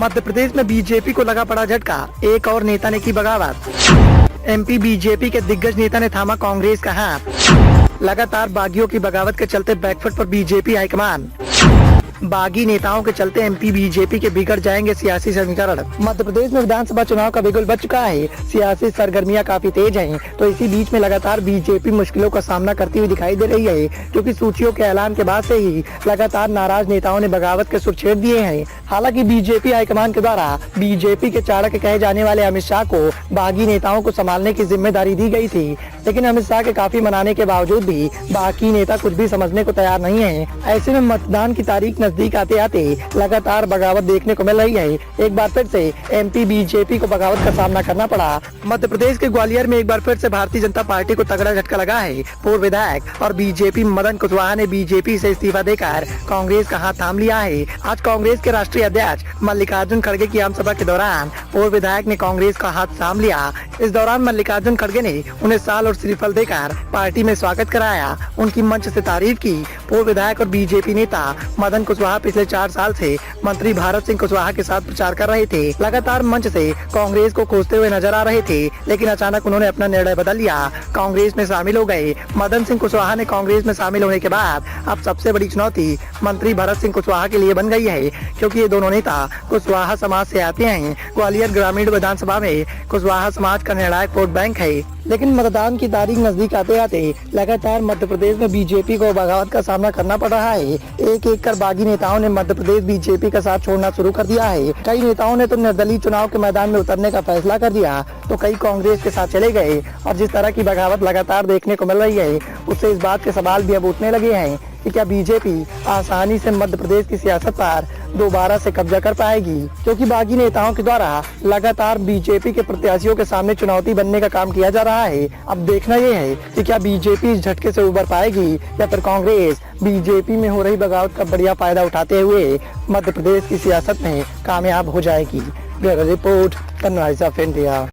मध्य प्रदेश में बीजेपी को लगा पड़ा झटका, एक और नेता ने की बगावत। एमपी बीजेपी के दिग्गज नेता ने थामा कांग्रेस का हाथ। लगातार बागियों की बगावत के चलते बैकफुट पर बीजेपी हाईकमान। बागी नेताओं के चलते एमपी बीजेपी के बिगड़ जाएंगे सियासी समीकरण। मध्य प्रदेश में विधानसभा चुनाव का बिगुल बज चुका है। सियासी सरगर्मियां काफी तेज हैं, तो इसी बीच में लगातार बीजेपी मुश्किलों का सामना करती हुई दिखाई दे रही है, क्योंकि सूचियों के ऐलान के बाद से ही लगातार नाराज नेताओं ने बगावत के सुर छेड़ दिए हैं। हालांकि बीजेपी हाईकमान के द्वारा बीजेपी के चाणक्य कहे जाने वाले अमित शाह को बागी नेताओं को संभालने की जिम्मेदारी दी गई थी, लेकिन अमित शाह के काफी मनाने के बावजूद भी बागी नेता कुछ भी समझने को तैयार नहीं है। ऐसे में मतदान की तारीख नजदीक आते आते लगातार बगावत देखने को मिल रही है। एक बार फिर से एमपी बीजेपी को बगावत का सामना करना पड़ा। मध्य प्रदेश के ग्वालियर में एक बार फिर से भारतीय जनता पार्टी को तगड़ा झटका लगा है। पूर्व विधायक और बीजेपी मदन कुशवाहा ने बीजेपी से इस्तीफा देकर कांग्रेस का हाथ थाम लिया है। आज कांग्रेस के राष्ट्रीय अध्यक्ष मल्लिकार्जुन खड़गे की आम सभा के दौरान पूर्व विधायक ने कांग्रेस का हाथ थाम लिया। इस दौरान मल्लिकार्जुन खड़गे ने उन्हें साल और श्रीफल देकर पार्टी में स्वागत कराया, उनकी मंच से तारीफ की। पूर्व विधायक और बीजेपी नेता मदन कुशवाहा पिछले 4 साल से मंत्री भारत सिंह कुशवाहा के साथ प्रचार कर रहे थे। लगातार मंच से कांग्रेस को कोसते हुए नजर आ रहे थे, लेकिन अचानक उन्होंने अपना निर्णय बदल लिया, कांग्रेस में शामिल हो गए। मदन सिंह कुशवाहा ने कांग्रेस में शामिल होने के बाद अब सबसे बड़ी चुनौती मंत्री भरत सिंह कुशवाहा के लिए बन गई है, क्योंकि ये दोनों नेता कुशवाहा समाज से आते हैं। ग्वालियर ग्रामीण विधानसभा में कुशवाहा समाज का निर्णायक वोट बैंक है, लेकिन मतदान की तारीख नजदीक आते आते लगातार मध्य प्रदेश में बीजेपी को बगावत का सामना करना पड़ रहा है। एक एक कर बागी नेताओं ने मध्य प्रदेश बीजेपी का साथ छोड़ना शुरू कर दिया है। कई नेताओं ने तो निर्दलीय चुनाव के मैदान में उतरने का फैसला कर दिया, तो कई कांग्रेस के साथ चले गए। और जिस तरह की बगावत लगातार देखने को मिल रही है, उससे इस बात के सवाल भी अब उठने लगे हैं कि क्या बीजेपी आसानी से मध्य प्रदेश की सियासत पर दोबारा से कब्जा कर पाएगी, क्योंकि बागी नेताओं के द्वारा लगातार बीजेपी के प्रत्याशियों के सामने चुनौती बनने का काम किया जा रहा है। अब देखना ये है कि क्या बीजेपी इस झटके से उबर पाएगी या फिर कांग्रेस बीजेपी में हो रही बगावत का बढ़िया फायदा उठाते हुए मध्य प्रदेश की सियासत में कामयाब हो जाएगी। Bureau report, the voice of India.